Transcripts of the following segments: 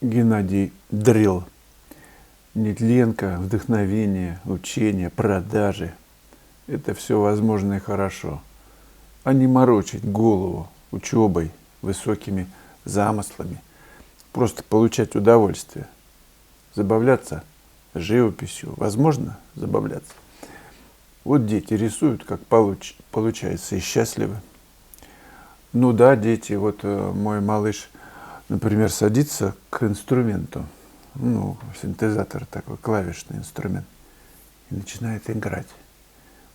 Геннадий Дрилл. Нетленка, вдохновение, учение, продажи. Это все возможно и хорошо. А не морочить голову учебой, высокими замыслами. Просто получать удовольствие. Забавляться живописью. Возможно забавляться. Вот дети рисуют, как получается, и счастливы. Ну да, дети, вот мой малыш, например, садится к инструменту, ну, синтезатор такой, клавишный инструмент, и начинает играть.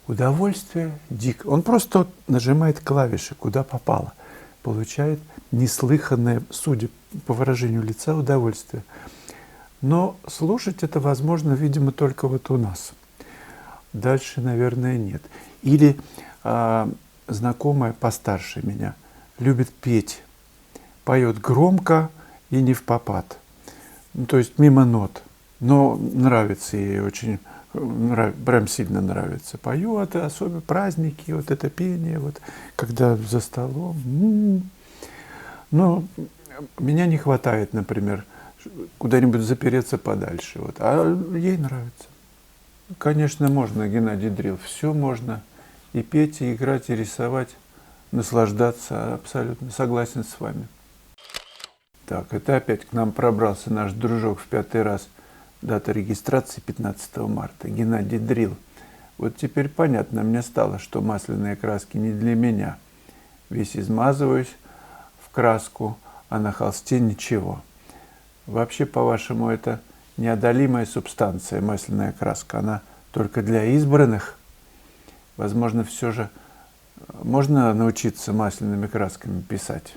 Удовольствие дико. Он просто нажимает клавиши, куда попало. Получает неслыханное, судя по выражению лица, удовольствие. Но слушать это возможно, видимо, только вот у нас. Дальше, наверное, нет. Или знакомая постарше меня любит петь. Поет громко и не впопад. Ну, то есть мимо нот. Но нравится ей очень, прям сильно нравится. Поет, особенно праздники, вот это пение, вот, когда за столом. Но меня не хватает, например, куда-нибудь запереться подальше. Вот. А ей нравится. Конечно, можно, Геннадий Дрилл, все можно. И петь, и играть, и рисовать, наслаждаться. Абсолютно согласен с вами. Так, это опять к нам пробрался наш дружок в 5-й раз. Дата регистрации 15 марта. Геннадий Дрилл. Вот теперь понятно мне стало, что масляные краски не для меня. Весь измазываюсь в краску, а на холсте ничего. Вообще, по-вашему, это неодолимая субстанция, масляная краска. Она только для избранных. Возможно, все же можно научиться масляными красками писать.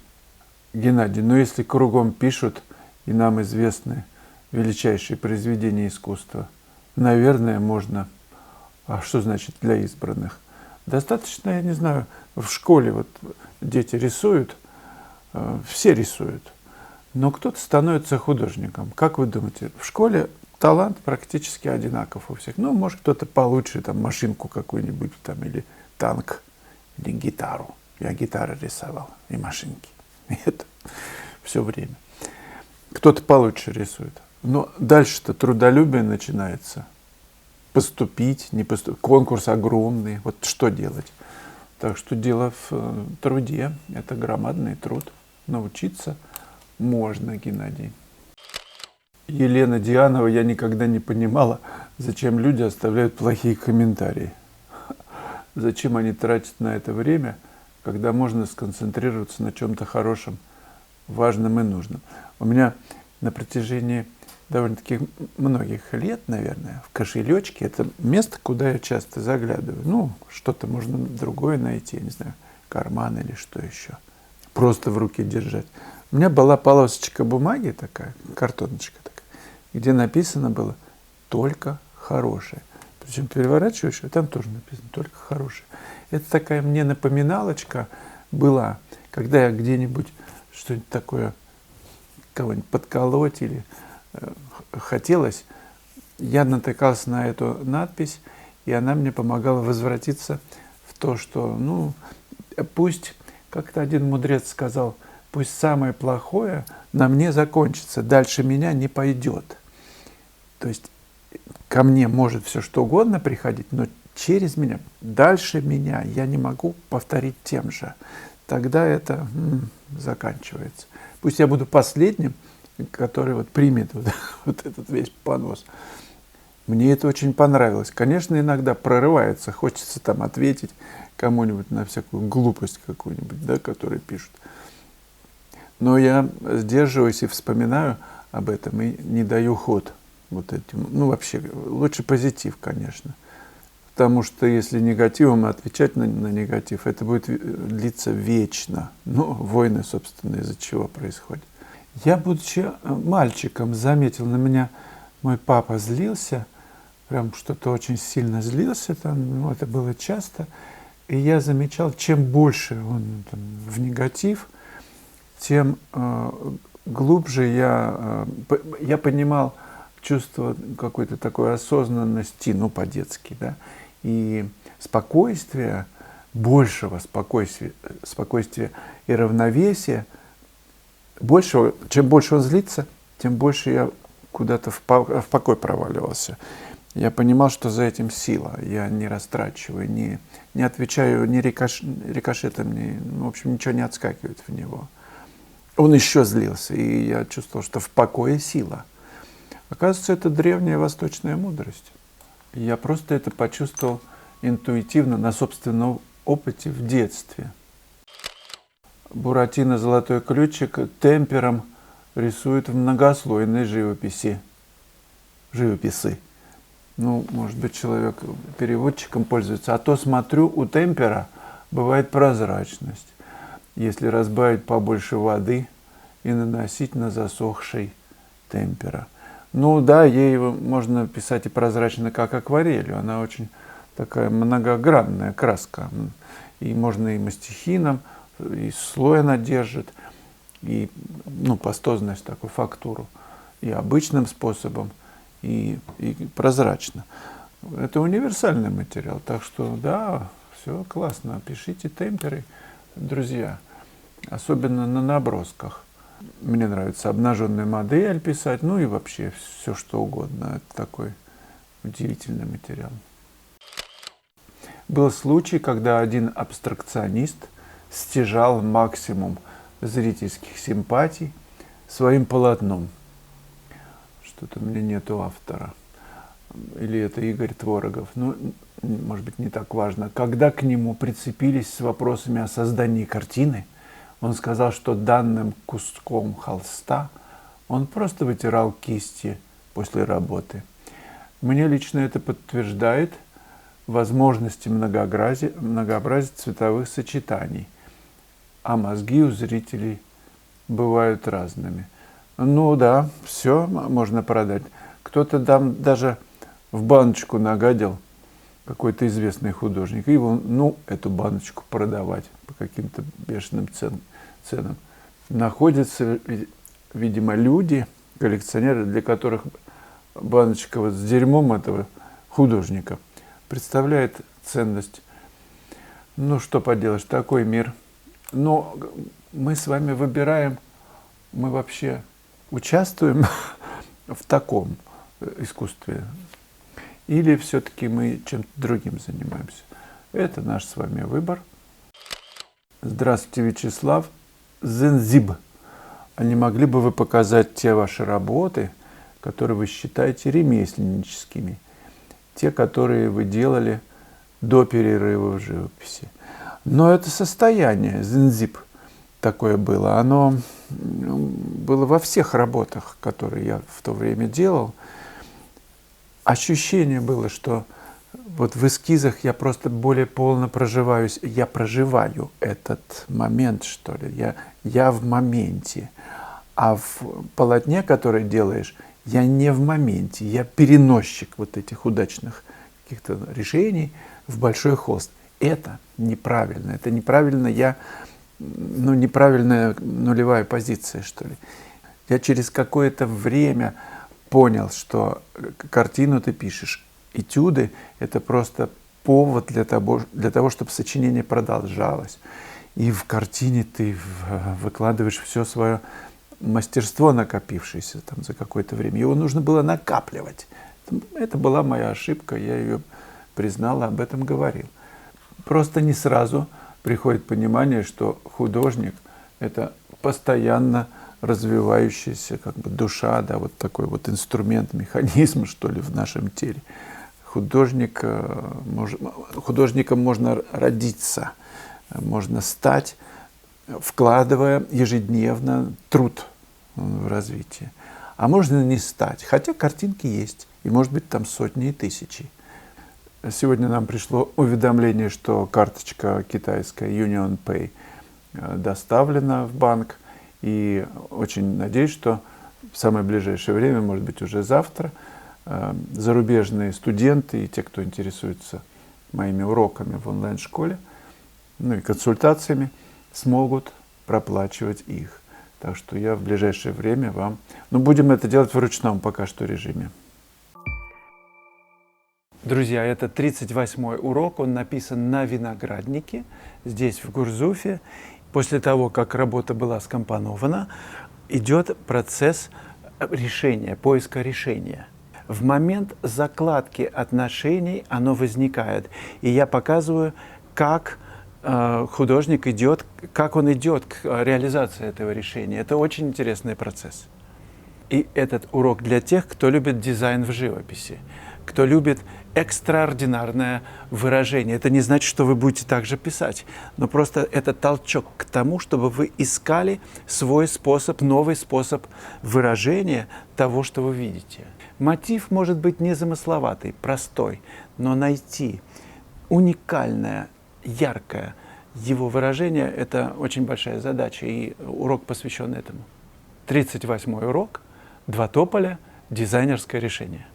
Геннадий, ну если кругом пишут, и нам известны величайшие произведения искусства, наверное, можно. А что значит для избранных? Достаточно, я не знаю, в школе вот дети рисуют, все рисуют, но кто-то становится художником. Как вы думаете, в школе талант практически одинаков у всех. Ну, может, кто-то получше, там, машинку какую-нибудь, там, или танк, или гитару. Я гитары рисовал, и машинки. И это все время. Кто-то получше рисует. Но дальше-то трудолюбие начинается. Поступить, не поступить. Конкурс огромный. Вот что делать? Так что дело в труде. Это громадный труд. Научиться можно, Геннадий. Елена Дианова, я никогда не понимала, зачем люди оставляют плохие комментарии. Зачем они тратят на это время, когда можно сконцентрироваться на чем-то хорошем, важном и нужном. У меня на протяжении довольно-таки многих лет, наверное, в кошелечке, это место, куда я часто заглядываю. Ну, что-то можно другое найти, я не знаю, карман или что еще. Просто в руке держать. У меня была полосочка бумаги такая, картоночка такая, где написано было «только хорошее». Причем переворачиваешь, и там тоже написано «только хорошее». Это такая мне напоминалочка была, когда я где-нибудь что-нибудь такое, кого-нибудь подколоть или хотелось, я натыкался на эту надпись, и она мне помогала возвратиться в то, что, ну, пусть, как-то один мудрец сказал, пусть самое плохое на мне закончится, дальше меня не пойдет. То есть ко мне может все что угодно приходить, но через меня, дальше меня я не могу повторить тем же. Тогда это заканчивается. Пусть я буду последним, который вот примет вот этот весь понос. Мне это очень понравилось. Конечно, иногда прорывается, хочется там ответить кому-нибудь на всякую глупость какую-нибудь, да, которую пишут. Но я сдерживаюсь и вспоминаю об этом и не даю ход вот этим. Ну, вообще, лучше позитив, конечно. Потому что если негативом отвечать на негатив, это будет длиться вечно. Ну, войны, собственно, из-за чего происходят. Я, будучи мальчиком, заметил, на меня мой папа злился, прям что-то очень сильно злился, там, ну, это было часто. И я замечал, чем больше он там, в негатив, тем глубже я понимал чувство какой-то такой осознанности, ну, по-детски, да, и спокойствия, большего спокойствия и равновесия, большего, чем больше он злится, тем больше я куда-то в покой проваливался. Я понимал, что за этим сила. Я не растрачиваю, не отвечаю ни рикошетом, в общем, ничего не отскакивает в него. Он еще злился, и я чувствовал, что в покое сила. Оказывается, это древняя восточная мудрость. Я просто это почувствовал интуитивно на собственном опыте в детстве. Буратино «Золотой ключик» темпером рисует в многослойной живописи. Ну, может быть, человек переводчиком пользуется. А то, смотрю, у темпера бывает прозрачность, если разбавить побольше воды и наносить на засохший темпера. Ну да, ей можно писать и прозрачно, как акварелью. Она очень такая многогранная краска. И можно и мастихином, и слой она держит, и пастозность, такую фактуру, и обычным способом, и прозрачно. Это универсальный материал, так что да, все классно. Пишите темперы, друзья, особенно на набросках. Мне нравится обнаженную модель писать, ну и вообще все что угодно. Это такой удивительный материал. Был случай, когда один абстракционист стяжал максимум зрительских симпатий своим полотном. Что-то у меня нету автора. Или это Игорь Творогов. Ну, может быть, не так важно. Когда к нему прицепились с вопросами о создании картины, он сказал, что данным куском холста он просто вытирал кисти после работы. Мне лично это подтверждает возможности многообразия цветовых сочетаний, а мозги у зрителей бывают разными. Ну да, все можно продать. Кто-то там даже в баночку нагадил, какой-то известный художник, и его, эту баночку продавать по каким-то бешеным ценам. Находятся, видимо, люди, коллекционеры, для которых баночка вот с дерьмом этого художника представляет ценность. Ну, что поделаешь, такой мир. Но мы с вами выбираем, мы вообще участвуем в таком искусстве, или все-таки мы чем-то другим занимаемся. Это наш с вами выбор. Здравствуйте, Вячеслав. Зензиб. А не могли бы вы показать те ваши работы, которые вы считаете ремесленническими? Те, которые вы делали до перерыва в живописи. Но это состояние, зензиб, такое было. Оно было во всех работах, которые я в то время делал. Ощущение было, что вот в эскизах я просто более полно проживаюсь. Я проживаю этот момент, что ли. Я в моменте. А в полотне, которое делаешь, я не в моменте. Я переносчик вот этих удачных каких-то решений в большой холст. Это неправильно. Это неправильно. Неправильная нулевая позиция, что ли. Я через какое-то время понял, что картину ты пишешь. Этюды – это просто повод для того, чтобы сочинение продолжалось. И в картине ты выкладываешь все свое мастерство, накопившееся там за какое-то время. Его нужно было накапливать. Это была моя ошибка, я ее признал, об этом говорил. Просто не сразу приходит понимание, что художник – это постоянно развивающаяся душа, да, вот такой вот инструмент, механизм, что ли, в нашем теле. Художником можно родиться, можно стать, вкладывая ежедневно труд в развитие. А можно не стать, хотя картинки есть, и может быть там сотни и тысячи. Сегодня нам пришло уведомление, что карточка китайская Union Pay доставлена в банк, и очень надеюсь, что в самое ближайшее время, может быть уже завтра, зарубежные студенты и те, кто интересуется моими уроками в онлайн-школе, и консультациями, смогут проплачивать их. Так что я в ближайшее время вам... будем это делать в ручном пока что режиме. Друзья, это 38-й урок, он написан на винограднике, здесь в Гурзуфе. После того, как работа была скомпонована, идет процесс решения, поиска решения. В момент закладки отношений оно возникает. И я показываю, как художник идет, как он идет к реализации этого решения. Это очень интересный процесс. И этот урок для тех, кто любит дизайн в живописи, кто любит экстраординарное выражение. Это не значит, что вы будете так же писать, но просто это толчок к тому, чтобы вы искали свой способ, новый способ выражения того, что вы видите. Мотив может быть незамысловатый, простой, но найти уникальное, яркое его выражение – это очень большая задача, и урок посвящен этому. 38-й урок. 2 тополя. Дизайнерское решение.